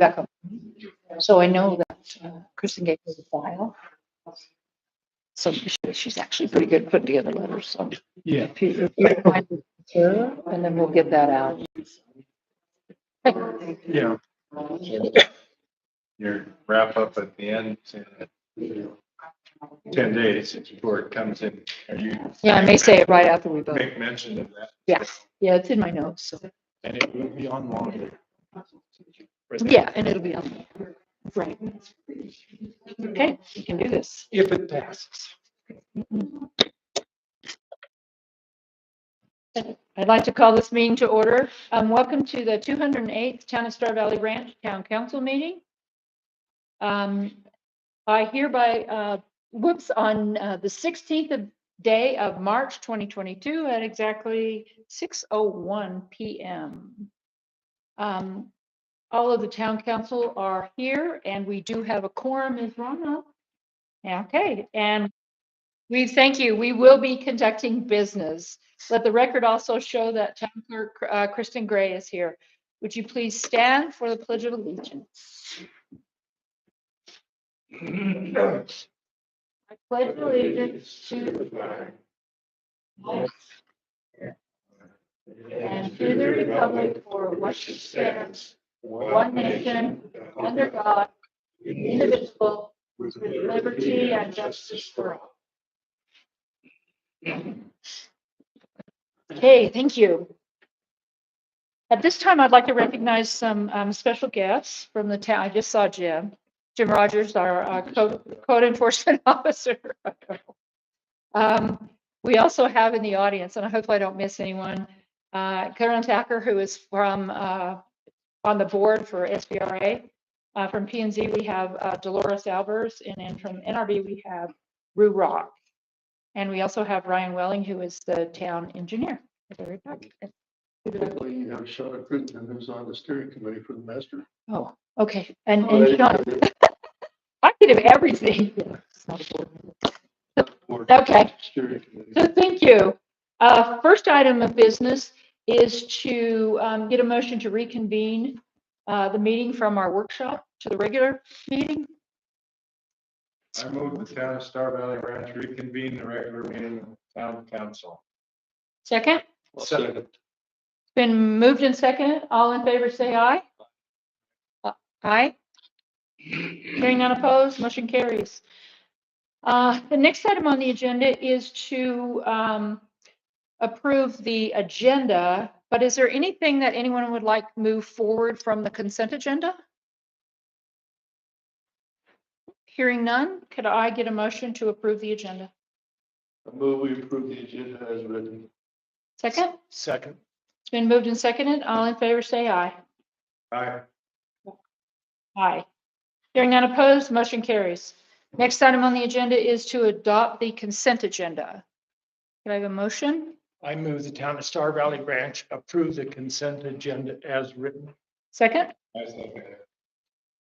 back up. So I know that Kristen gave me the file. So she's actually pretty good at putting together letters, so. Yeah. If you find her, and then we'll get that out. Yeah. Your wrap up at the end, 10 days before it comes in. Are you Yeah, I may say it right after we vote. make mention of that? Yeah, yeah, it's in my notes, so. And it will be online. Yeah, and it'll be on. Right. Okay, you can do this. If it passes. I'd like to call this meeting to order. Welcome to the 208th Town of Star Valley Ranch Town Council meeting. I hereby, on the 16th day of March 2022 at exactly 6:01 p.m. All of the town council are here and we do have a quorum, Ms. Rona. Okay, and we thank you. We will be conducting business. Let the record also show that Town Clerk Kristen Gray is here. Would you please stand for the Pledge of Allegiance? I pledge allegiance to the flag and to the republic for which it stands, one nation, under God, indivisible, with liberty and justice for all. Okay, thank you. At this time, I'd like to recognize some special guests from the town. I just saw Jim Rogers, our code enforcement officer. We also have in the audience, and I hope I don't miss anyone, Karen Tacker, who is from on the board for SBRA. From P&Z, we have Dolores Albers, and then from NRB, we have Rue Rock. And we also have Ryan Welling, who is the town engineer. You have Shauna Crittenden, who's on the steering committee for the master. Oh, okay. And Sean, I could have everything. Okay. Steering committee. So thank you. First item of business is to get a motion to reconvene the meeting from our workshop to the regular meeting. I move the Town of Star Valley Ranch reconvene the regular meeting of the Town Council. Second, Second. it's been moved and seconded. All in favor, say aye. Aye. Hearing none opposed, motion carries. The next item on the agenda is to approve the agenda, but is there anything that anyone would like to move forward from the consent agenda? Hearing none, could I get a motion to approve the agenda? I move we approve the agenda as written. Second, Second. it's been moved and seconded. All in favor, say aye. Aye. Aye. Hearing none opposed, motion carries. Next item on the agenda is to adopt the consent agenda. Can I have a motion? I move the Town of Star Valley Ranch approve the consent agenda as written. Second, I second it.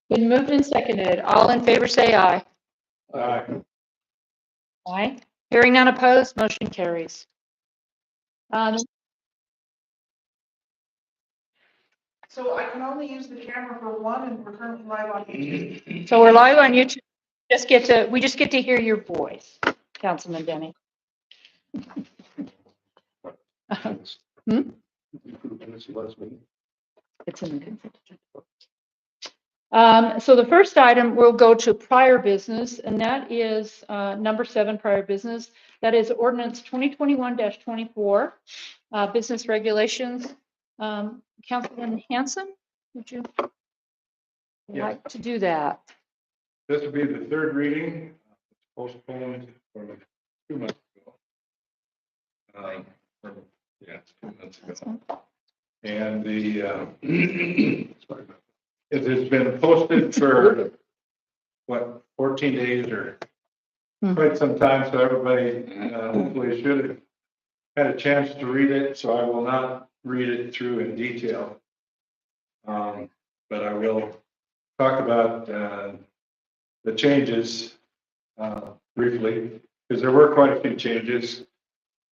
been moved and seconded. All in favor, say aye. Aye. Aye. Hearing none opposed, motion carries. So I can only use the camera for one and we're currently live on YouTube. So we're live on YouTube. We just get to hear your voice, Councilman Denny. Minutes of last meeting. It's in the consent agenda. So the first item, we'll go to prior business, and that is number 7, prior business. That is ordinance 2021-24, business regulations. Councilman Hanson, would you like to do that? This will be the third reading, postponed from 2 months ago. Yeah, 2 months ago. And it has been posted for, 14 days or quite some time, so everybody hopefully should have had a chance to read it, so I will not read it through in detail. But I will talk about the changes briefly, because there were quite a few changes,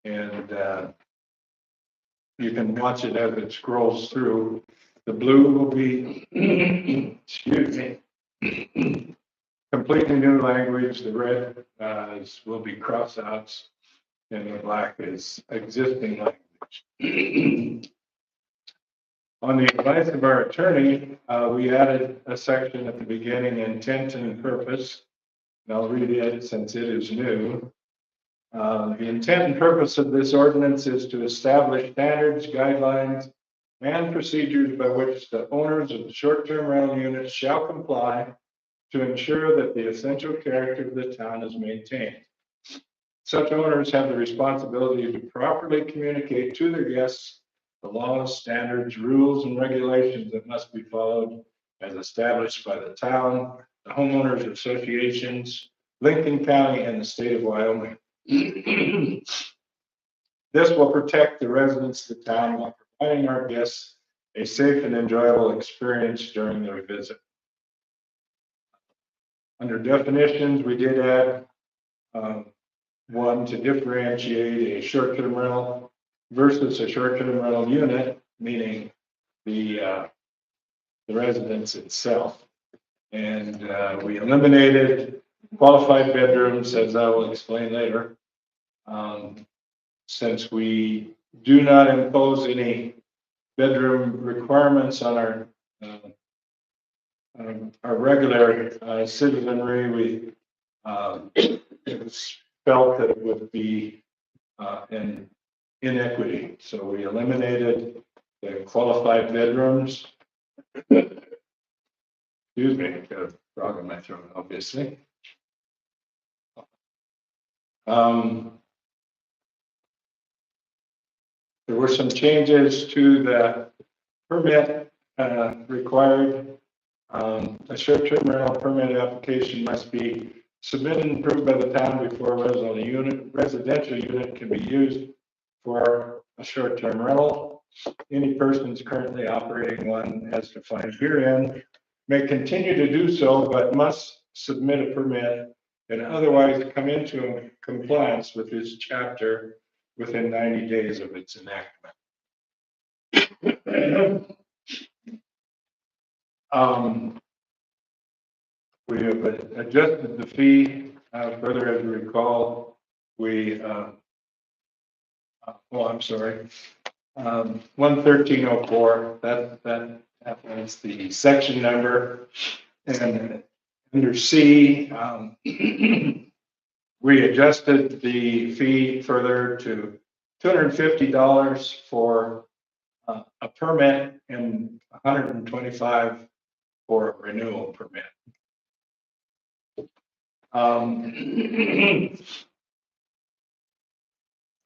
and you can watch it as it scrolls through. The blue will be, excuse me, completely new language. The red will be crossouts, and the black is existing language. On the advice of our attorney, we added a section at the beginning, intent and purpose. And I'll read it since it is new. The intent and purpose of this ordinance is to establish standards, guidelines, and procedures by which the owners of the short-term rental units shall comply to ensure that the essential character of the town is maintained. Such owners have the responsibility to properly communicate to their guests the laws, standards, rules, and regulations that must be followed as established by the town, the homeowners associations, Lincoln County, and the state of Wyoming. This will protect the residents of the town while providing our guests a safe and enjoyable experience during their visit. Under definitions, we did add one to differentiate a short-term rental versus a short-term rental unit, meaning the residence itself. And we eliminated qualified bedrooms, as I will explain later. Since we do not impose any bedroom requirements on our regular citizenry, it was felt that it would be an inequity. So we eliminated the qualified bedrooms. Excuse me, I've got a frog in my throat, obviously. There were some changes to the permit required. A short-term rental permit application must be submitted and approved by the town before a residential unit can be used for a short-term rental. Any persons currently operating one, as defined herein, may continue to do so, but must submit a permit and otherwise come into compliance with this chapter within 90 days of its enactment. We have adjusted the fee further, as you recall. We, I'm sorry, 11304. That was the section number, and under C, we adjusted the fee further to $250 for a permit and $125 for a renewal permit.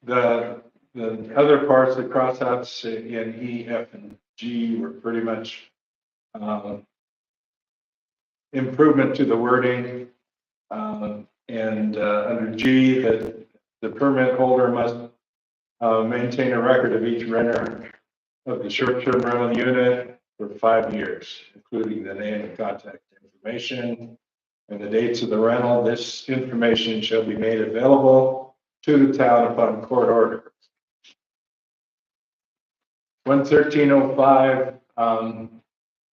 The other parts, the crossouts in E, F, and G were pretty much improvement to the wording. And under G, that the permit holder must maintain a record of each renter of the short-term rental unit for 5 years, including the name and contact information and the dates of the rental. This information shall be made available to the town upon court order. 11305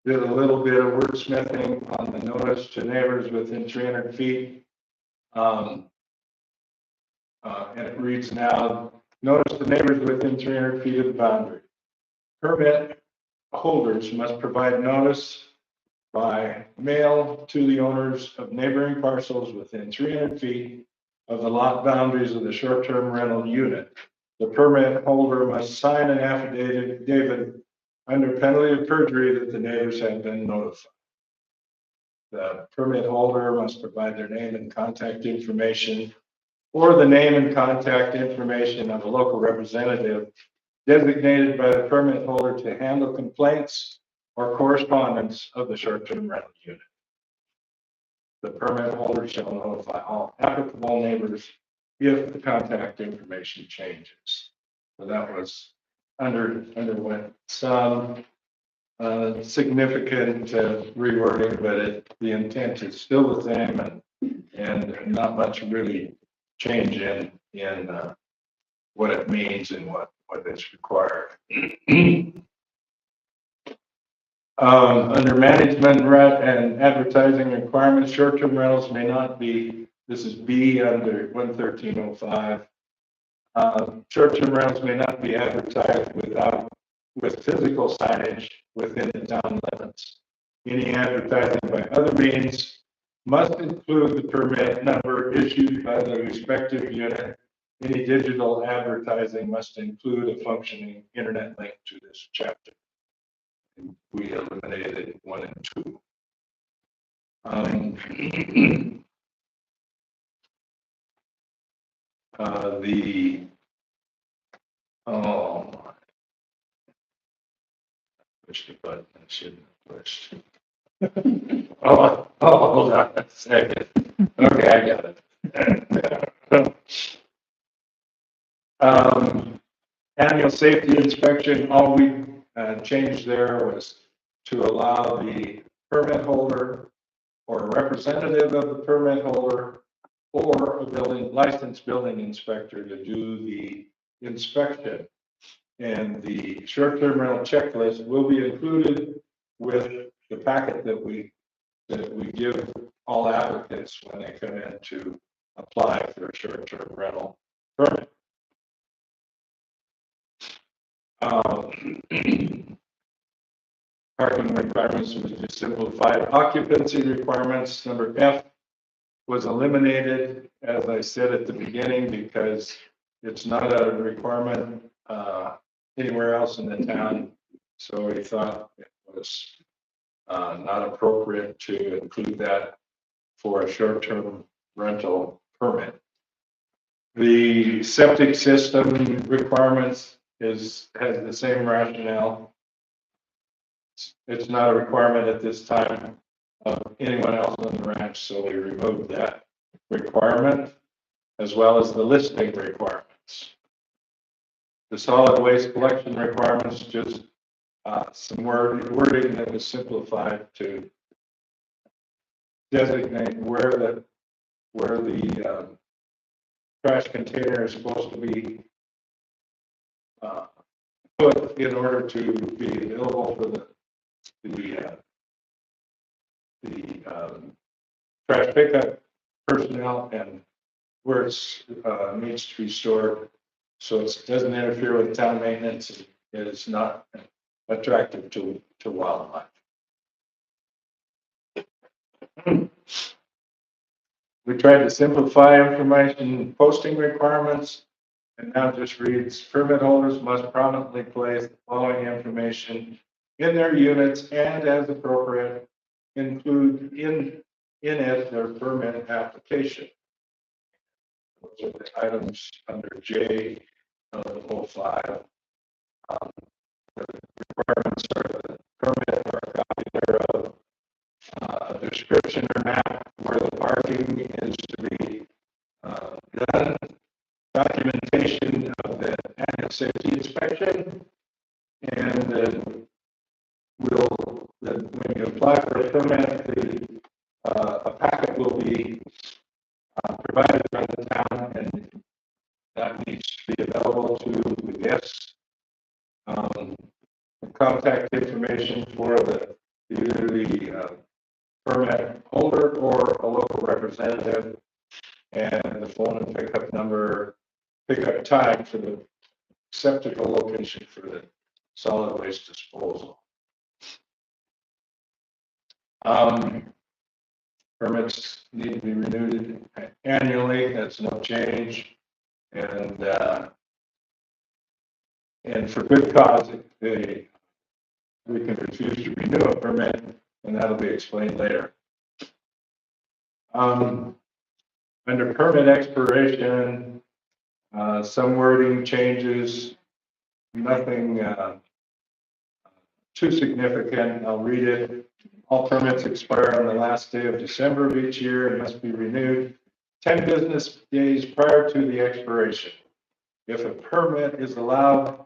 did a little bit of wordsmithing on the notice to neighbors within 300 feet. And it reads now, notice the neighbors within 300 feet of the boundary. Permit holders must provide notice by mail to the owners of neighboring parcels within 300 feet of the lot boundaries of the short-term rental unit. The permit holder must sign an affidavit under penalty of perjury that the neighbors have been notified. The permit holder must provide their name and contact information or the name and contact information of a local representative designated by the permit holder to handle complaints or correspondence of the short-term rental unit. The permit holder shall notify all applicable neighbors if the contact information changes. So that was underwent some significant rewording, but the intent is still the same, and not much really change in what it means and what is required. Under management and advertising requirements, short-term rentals may not be, this is B under 11305. Short-term rentals may not be advertised with physical signage within the town limits. Any advertising by other means must include the permit number issued by the respective unit. Any digital advertising must include a functioning internet link to this chapter. We eliminated 1 and 2. Push the button, I shouldn't have pushed. Hold on a second. Okay, I got it. Annual safety inspection, all we changed there was to allow the permit holder or a representative of the permit holder or a licensed building inspector to do the inspection. And the short-term rental checklist will be included with the packet that we give all applicants when they come in to apply for a short-term rental permit. Parking requirements was just simplified. Occupancy requirements, number F, was eliminated, as I said at the beginning, because it's not a requirement anywhere else in the town. So we thought it was not appropriate to include that for a short-term rental permit. The septic system requirements has the same rationale. It's not a requirement at this time of anyone else on the ranch, so we removed that requirement, as well as the listing requirements. The solid waste collection requirements, just some wording that was simplified to designate where the trash container is supposed to be put in order to be available for the trash pickup personnel and where it's needs to be stored, so it doesn't interfere with town maintenance. It is not attractive to wildlife. We tried to simplify information posting requirements, and now just reads: permit holders must prominently place the following information in their units and, as appropriate, include in it their permit application. Those are the items under J of 05. The requirements are the permit or a copy thereof, a description or map where the parking is to be done, documentation of the annual safety inspection, and when you apply for a permit, a packet will be provided by the town, and that needs to be available to the guests. Contact information for either the permit holder or a local representative, and the phone and pickup time for the acceptable location for the solid waste disposal. Permits need to be renewed annually. That's no change, and for good cause, we can refuse to renew a permit, and that'll be explained later. Under permit expiration, some wording changes, nothing too significant. I'll read it. All permits expire on the last day of December of each year and must be renewed 10 business days prior to the expiration. If a permit is allowed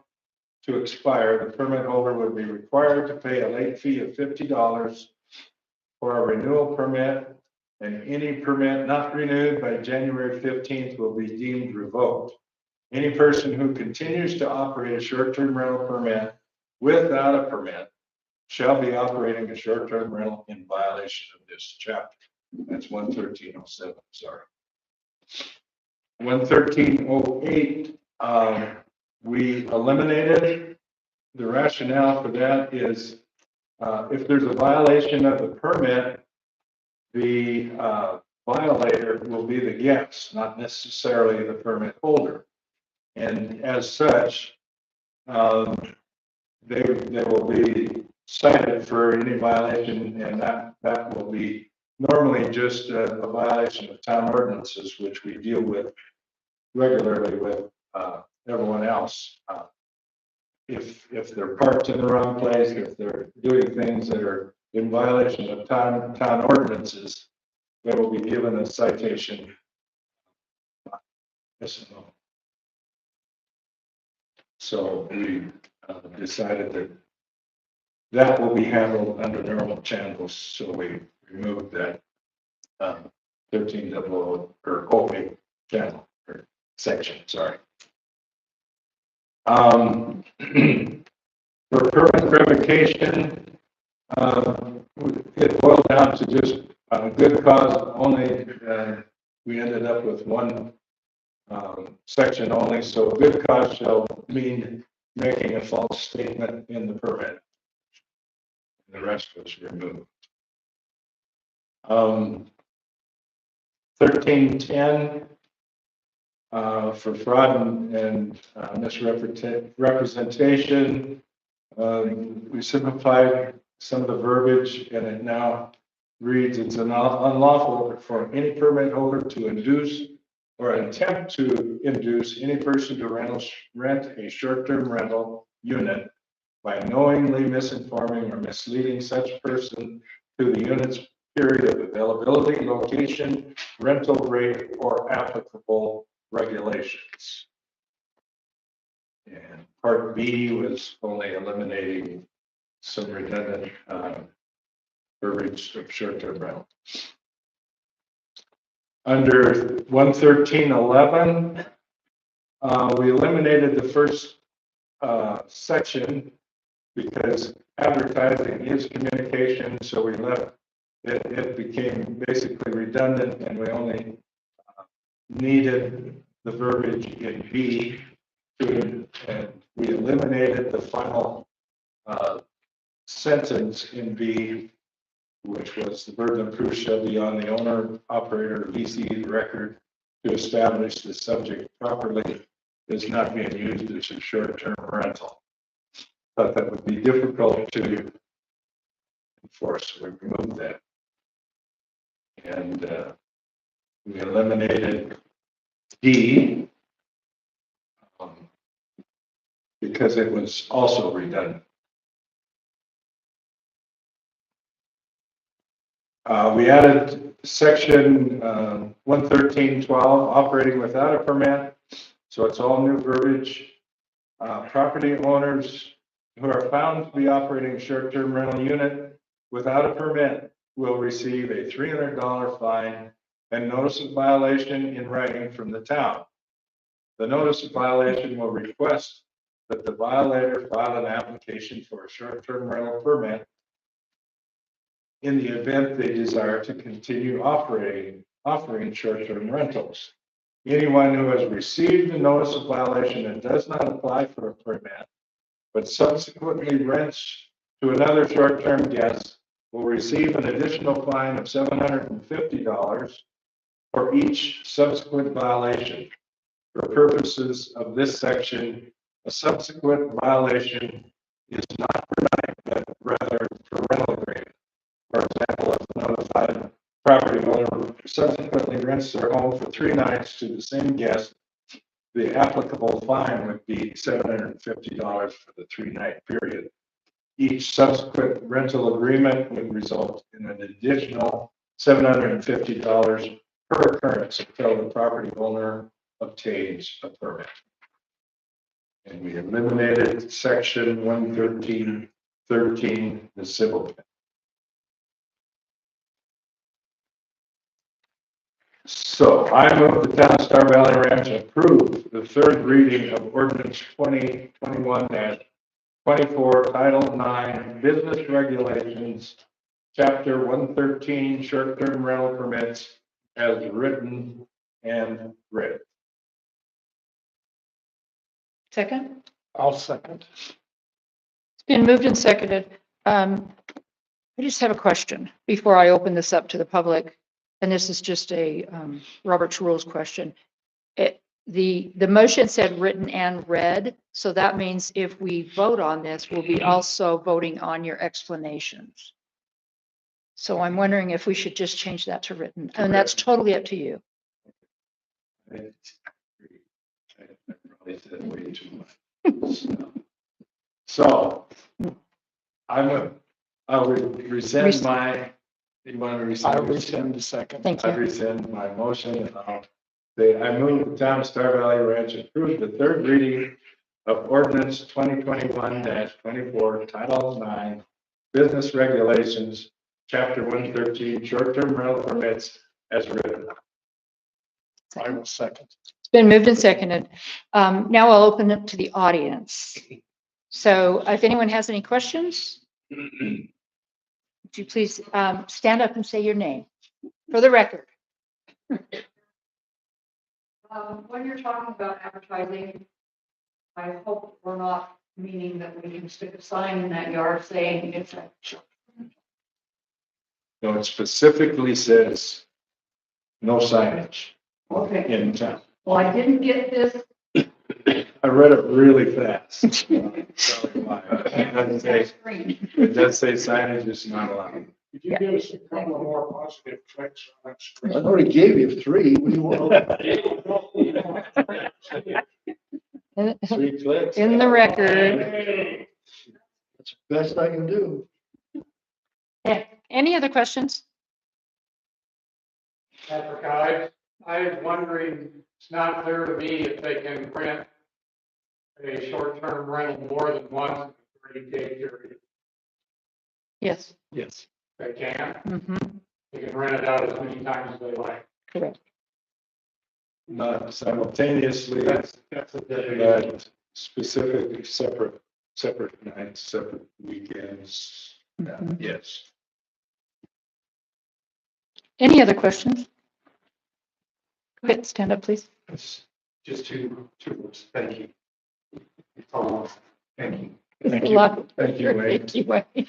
to expire, the permit holder would be required to pay a late fee of $50 for a renewal permit, and any permit not renewed by January 15th will be deemed revoked. Any person who continues to operate a short-term rental permit without a permit shall be operating a short-term rental in violation of this chapter. That's 11307, sorry. 11308, we eliminated. The rationale for that is if there's a violation of the permit, the violator will be the guest, not necessarily the permit holder. And as such, they will be cited for any violation, and that will be normally just a violation of town ordinances, which we deal with regularly with everyone else. If they're parked in the wrong place, if they're doing things that are in violation of town ordinances, they will be given a citation. Yes or no? So we decided that that will be handled under normal channels, so we removed that 1300 or 08 channel or section, sorry. For permit revocation, it boiled down to just good cause only. We ended up with one section only, so good cause shall mean making a false statement in the permit. The rest was removed. 1310 for fraud and misrepresentation. We simplified some of the verbiage, and it now reads: it's unlawful for any permit holder to induce or attempt to induce any person to rent a short-term rental unit by knowingly misinforming or misleading such person to the unit's period of availability, location, rental rate, or applicable regulations. And part B was only eliminating some redundant verbiage of short-term rental. Under 11311, we eliminated the first section because advertising is communication, so we left it. It became basically redundant, and we only needed the verbiage in B, and we eliminated the final sentence in B, which was the burden of proof shall be on the owner, operator, or VC record to establish the subject properly is not being used as a short-term rental. Thought that would be difficult to enforce, so we removed that. And we eliminated D because it was also redundant. We added section 113.12, operating without a permit. So it's all new verbiage. Property owners who are found to be operating a short-term rental unit without a permit will receive a $300 fine and notice of violation in writing from the town. The notice of violation will request that the violator file an application for a short-term rental permit in the event they desire to continue offering short-term rentals. Anyone who has received a notice of violation and does not apply for a permit, but subsequently rents to another short-term guest, will receive an additional fine of $750 for each subsequent violation. For purposes of this section, a subsequent violation is not for night, but rather for rental agreement. For example, if a notified property owner subsequently rents their home for 3 nights to the same guest, the applicable fine would be $750 for the 3-night period. Each subsequent rental agreement would result in an additional $750 per occurrence until the property owner obtains a permit. And we eliminated section 113.13, the civil. So I move the town of Star Valley Ranch approve the third reading of ordinance 2021-0 24, Title 9, Business Regulations, Chapter 113, Short-Term Rental Permits, as written and read. Second? I'll second. It's been moved and seconded. I just have a question before I open this up to the public. And this is just a Robert's Rules question. The motion said written and read. So that means if we vote on this, we'll be also voting on your explanations. So I'm wondering if we should just change that to written. And that's totally up to you. I probably said way too much. So, I would rescind my, you want to rescind? I'll rescind the second. Thank I you. rescind my motion and I'll say, I move the town of Star Valley Ranch approve the third reading of ordinance 2021-24, Title 9, Business Regulations, Chapter 113, Short-Term Rental Permits, as written. I will second. It's been moved and seconded. Now I'll open it to the audience. So if anyone has any questions, would you please stand up and say your name for the record? When you're talking about advertising, I hope we're not meaning that we can stick a sign in that yard saying it's a. No, it specifically says no signage Okay, in town. well, I didn't get this. I read it really fast. Probably why. It does say signage is not allowed. Could you give us a couple of more positive tricks on that I screen? already gave you 3. What do you want? 3 clicks. In the record. That's the best I can do. Yeah. Any other questions? Patrick, I was wondering, it's not clear to me if they can rent a short-term rental more than once in a 30-day period. Yes. Yes. They can, Mhm. they can rent it out as many times as they like. Correct. Not simultaneously, That's a definition. but specifically separate nights, separate weekends. Mhm. Yes. Any other questions? Go ahead, stand up, please. It's just two words. Thank you. Oh, thank you. Thank Good you. luck. Thank you, Wade. Thank you, Wade.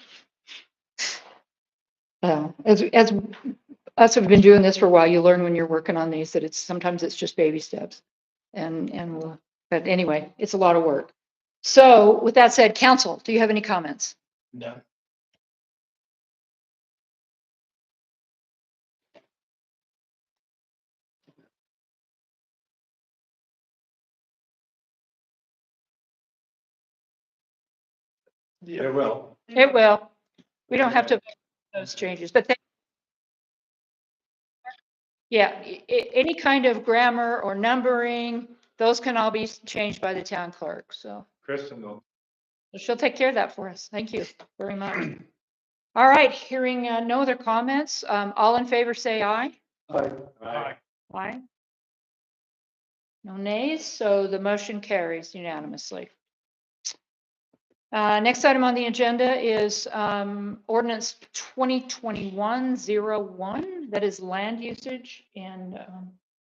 As us have been doing this for a while, you learn when you're working on these that sometimes it's just baby steps. But anyway, it's a lot of work. So with that said, council, do you have any comments? No. Yeah, well, It will. We don't have to make those changes, but yeah, any kind of grammar or numbering, those can all be changed by the town clerk. So Kristen will. she'll take care of that for us. Thank you very much. All right, hearing no other comments, all in favor say aye. Aye. Aye. No nays, so the motion carries unanimously. Next item on the agenda is ordinance 2021-01, that is land usage. And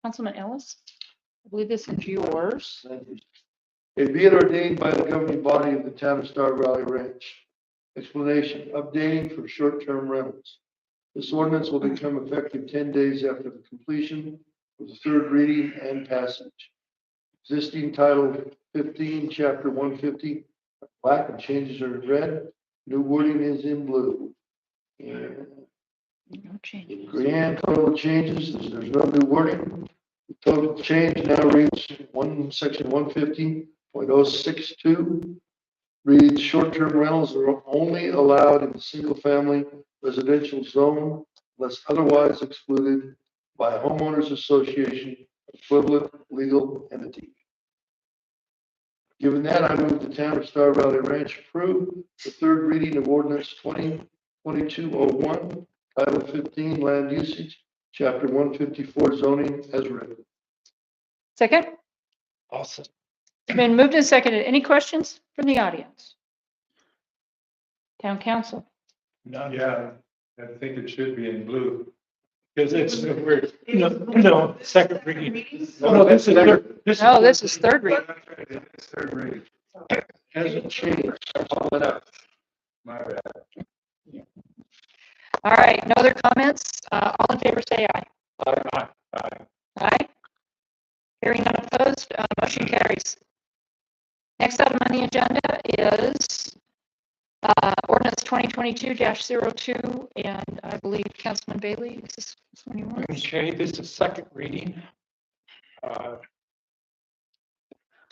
Councilman Ellis, I believe this is yours. It be it ordained by the governing body of the town of Star Valley Ranch. Explanation, updating for short-term rentals. This ordinance will become effective 10 days after the completion of the third reading and passage. Existing Title 15, Chapter 150, black and changes are in red. New wording is in blue. And No change. grand total changes, there's no new wording. The total change now reads section 150.062. Reads short-term rentals are only allowed in the single-family residential zone unless otherwise excluded by a homeowners association equivalent legal entity. Given that, I move the town of Star Valley Ranch approve the third reading of ordinance 2022-01, Title 15, Land Usage, Chapter 154, Zoning, as written. Second, Awesome. it's been moved and seconded. Any questions from the audience? Town council. None. Yeah, I think it should be in blue. Because it's, no, second reading. No, this is third. No, this is third read. It's third reading. Hasn't changed. All it up. My bad. All right, no other comments? All in favor, say aye. Aye. Aye. Hearing none opposed, motion carries. Next item on the agenda is ordinance 2022-02, and I believe Councilman Bailey, is this one you want? Okay, this is second reading.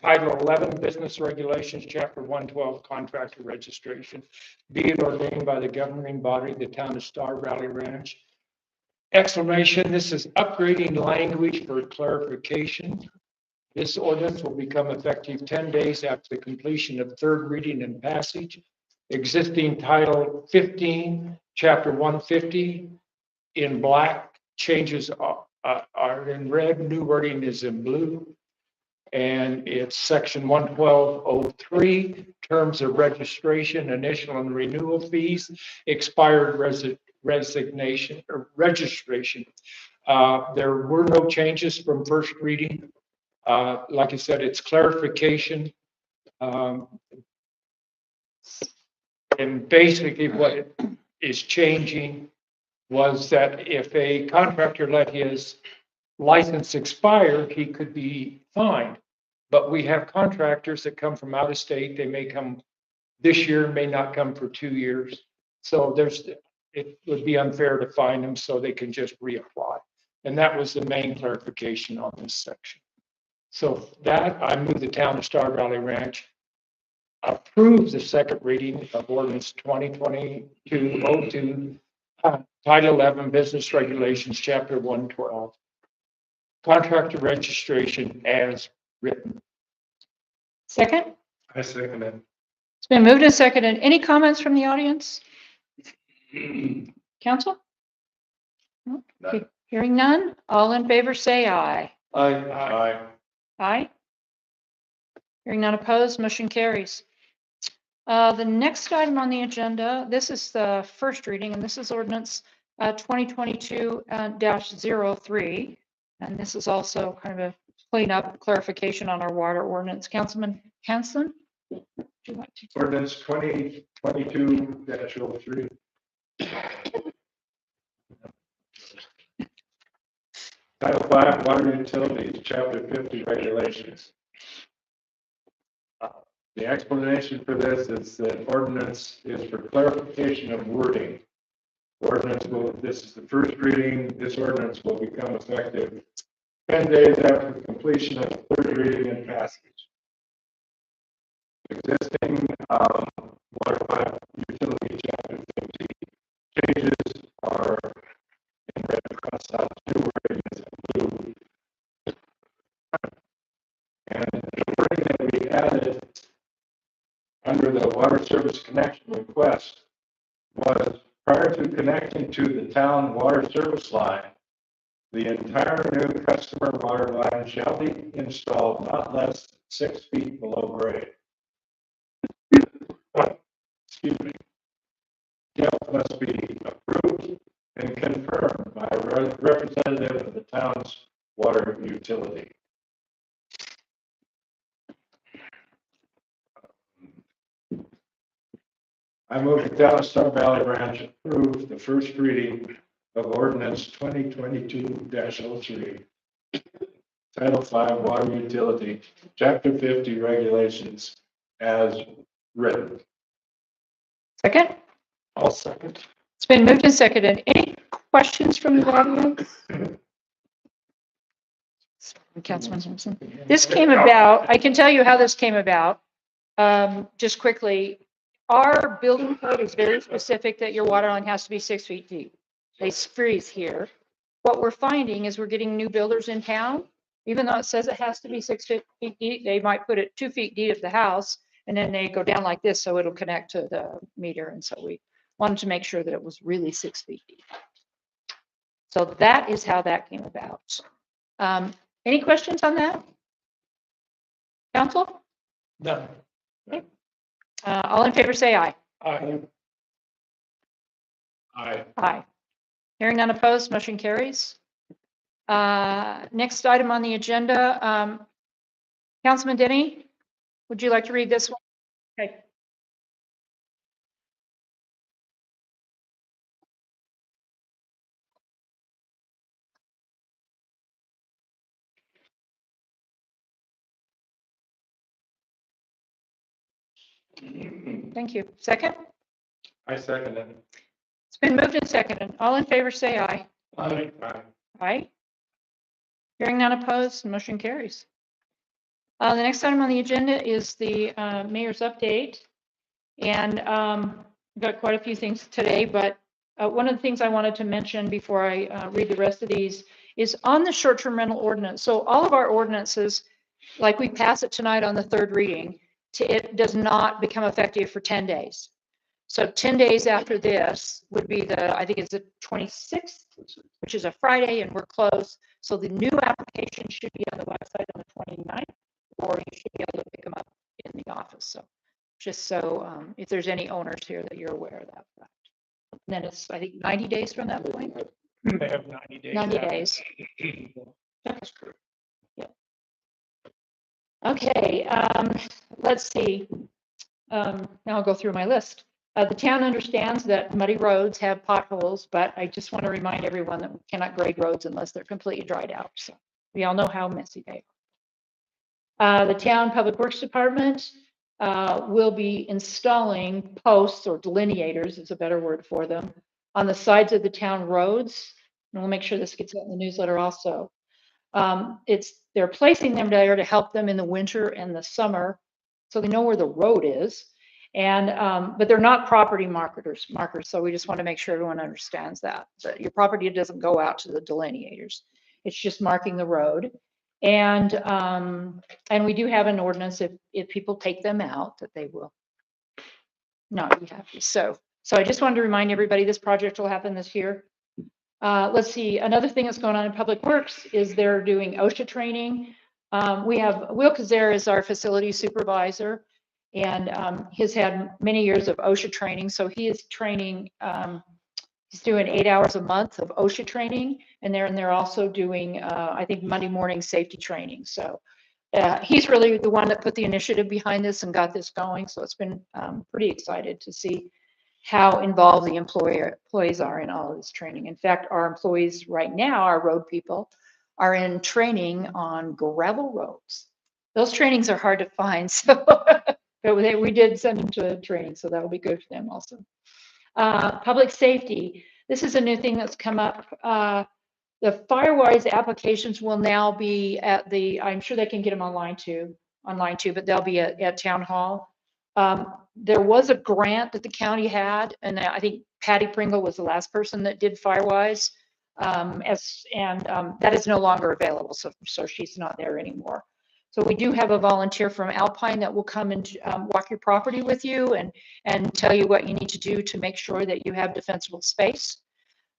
Title 11, Business Regulations, Chapter 112, Contractor Registration. Be it ordained by the governing body, the town of Star Valley Ranch. Exclamation, this is upgrading language for clarification. This ordinance will become effective 10 days after the completion of third reading and passage. Existing Title 15, Chapter 150 in black, changes are in red, new wording is in blue. And it's section 112.03, terms of registration, initial and renewal fees, expired resignation or registration. There were no changes from first reading. Like I said, it's clarification. And basically what is changing was that if a contractor let his license expire, he could be fined. But we have contractors that come from out of state. They may come this year, may not come for 2 years. So it would be unfair to fine them, so they can just reapply. And that was the main clarification on this section. So that, I move the town of Star Valley Ranch approve the second reading of ordinance 2022-02, Title 11, Business Regulations, Chapter 112, Contractor Registration as written. Second? I second it. It's been moved and seconded. Any comments from the audience? Council? Okay. Hearing none, all in favor say aye. Aye. Aye. Hearing none opposed, motion carries. The next item on the agenda, this is the first reading, and this is ordinance 2022-03. And this is also kind of a cleanup clarification on our water ordinance. Councilman Hanson? Would you like to? Ordinance 2022-03. Title 5, Water Utilities, Chapter 50 Regulations. The explanation for this is that ordinance is for clarification of wording. This is the first reading. This ordinance will become effective 10 days after the completion of the third reading and passage. Existing Water 5 Utility Chapter 50 changes are in red across out, new wording is in blue. And the wording that we added under the water service connection request was prior to connecting to the town water service line, the entire new customer water line shall be installed not less than 6 feet below grade. Excuse me. Depth must be approved and confirmed by a representative of the town's water utility. I move the town of Star Valley Ranch approve the first reading of ordinance 2022-03, Title 5 Water Utility, Chapter 50 Regulations as written. Second? I'll second. It's been moved and seconded. Any questions from the audience? Councilman Simpson. This came about, I can tell you how this came about. Just quickly, our building code is very specific that your water line has to be 6 feet deep. They freeze here. What we're finding is we're getting new builders in town. Even though it says it has to be 6 feet deep, they might put it 2 feet deep of the house, and then they go down like this so it'll connect to the meter. And so we wanted to make sure that it was really 6 feet deep. So that is how that came about. Any questions on that? Council? None. All in favor say aye. Aye. Aye. Aye. Hearing none opposed, motion carries. Next item on the agenda, Councilman Denny, would you like to read this one? Okay. Thank you. Second? I second it. It's been moved and seconded. All in favor, say aye. Aye. Aye. Hearing none opposed, motion carries. The next item on the agenda is the mayor's update. And we've got quite a few things today, but one of the things I wanted to mention before I read the rest of these is on the short-term rental ordinance. So all of our ordinances, like we pass it tonight on the third reading, it does not become effective for 10 days. So 10 days after this would be I think it's the 26th, which is a Friday, and we're closed. So the new application should be on the website on the 29th, or you should be able to pick them up in the office. So just so if there's any owners here that you're aware of that fact. And then it's, I think, 90 days from that point. They have 90 days. 90 after. days. That's correct. Yeah. Okay, let's see. Now I'll go through my list. The town understands that muddy roads have potholes, but I just want to remind everyone that we cannot grade roads unless they're completely dried out. So we all know how messy they are. The town Public Works Department will be installing posts, or delineators is a better word for them, on the sides of the town roads. And we'll make sure this gets out in the newsletter also. They're placing them there to help them in the winter and the summer, so they know where the road is. And but they're not property markers. So we just want to make sure everyone understands that your property doesn't go out to the delineators. It's just marking the road. And we do have an ordinance if people take them out that they will not be happy. So I just wanted to remind everybody this project will happen this year. Let's see, another thing that's going on in Public Works is they're doing OSHA training. We have Will Kazare is our facility supervisor, and he's had many years of OSHA training. So he is training, he's doing 8 hours a month of OSHA training, and they're also doing, I think, Monday morning safety training. So he's really the one that put the initiative behind this and got this going. So it's been pretty excited to see how involved the employees are in all of this training. In fact, our employees right now, our road people, are in training on gravel roads. Those trainings are hard to find, so but we did send them to training, so that'll be good for them also. Public safety. This is a new thing that's come up. The Firewise applications will now be at I'm sure they can get them online too, but they'll be at Town Hall. There was a grant that the county had, and I think Patty Pringle was the last person that did Firewise. That is no longer available, so she's not there anymore. So we do have a volunteer from Alpine that will come and walk your property with you and tell you what you need to do to make sure that you have defensible space.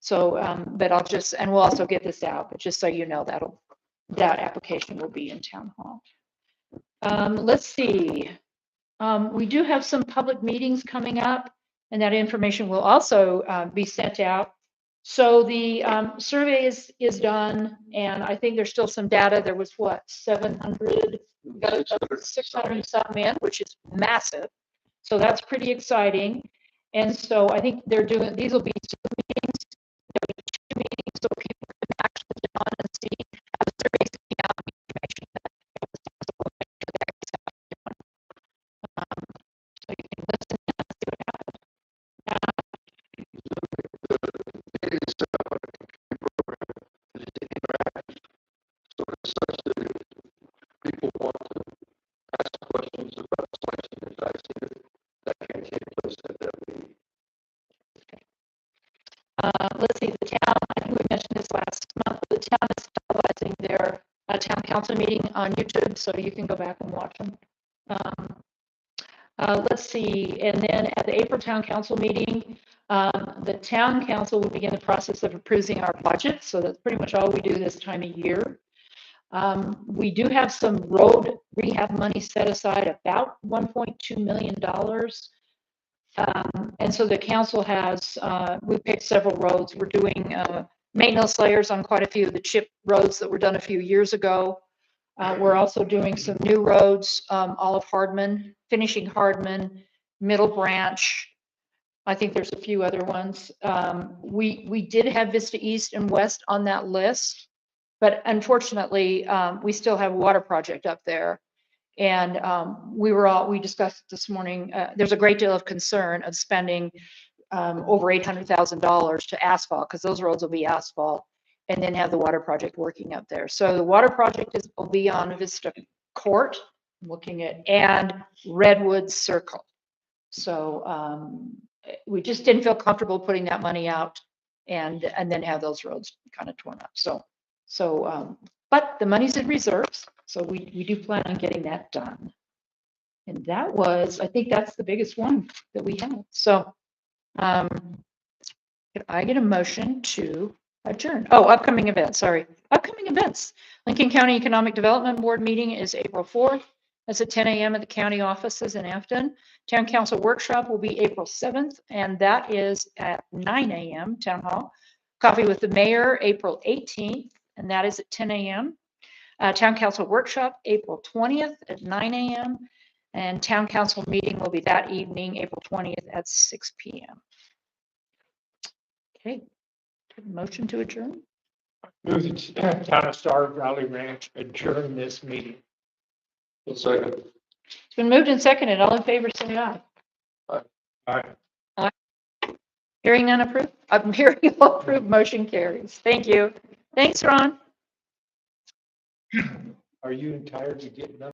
So, but we'll also get this out, but just so you know, that application will be in Town Hall. Let's see. We do have some public meetings coming up, and that information will also be sent out. So the survey is done, and I think there's still some data. There was 700, 600 some in, which is massive. So that's pretty exciting. And so I think these will be 2 meetings, so people can actually get on and see how the survey is coming out. So you can listen and see what happens. People want to ask questions about selection advice that can take place at that meeting. Let's see, the town, I think we mentioned this last month, the town is televising their town council meeting on YouTube, so you can go back and watch them. Let's see, and then at the April town council meeting, the town council will begin the process of approving our budget. So that's pretty much all we do this time of year. We do have some road rehab money set aside, about $1.2 million And so the council has, we picked several roads. We're doing maintenance layers on quite a few of the chip roads that were done a few years ago. We're also doing some new roads, Olive Hardman, finishing Hardman, Middle Branch. I think there's a few other ones. We did have Vista East and West on that list, but unfortunately, we still have a water project up there. And we discussed this morning, there's a great deal of concern of spending over $800,000 to asphalt, because those roads will be asphalt, and then have the water project working up there. So the water project will be on Vista Court, looking at, and Redwood Circle. So we just didn't feel comfortable putting that money out and then have those roads kind of torn up. But the money's in reserves, so we do plan on getting that done. And that was, I think that's the biggest one that we have. So could I get a motion to adjourn? Oh, upcoming events, sorry. Upcoming events. Lincoln County Economic Development Board meeting is April 4th. That's at 10 a.m. at the county offices in Afton. Town Council Workshop will be April 7th, and that is at 9 a.m. Town Hall. Coffee with the Mayor, April 18th, and that is at 10 a.m. Town Council Workshop, April 20th at 9 a.m. And Town Council meeting will be that evening, April 20th at 6 p.m. Okay, motion to adjourn. Move the Town of Star Valley Ranch adjourn this meeting. Second. It's been moved and seconded. All in favor, say aye. Aye. Hearing none approved, I'm hearing all approved, motion carries. Thank you. Thanks, Ron. Are you tired of getting up?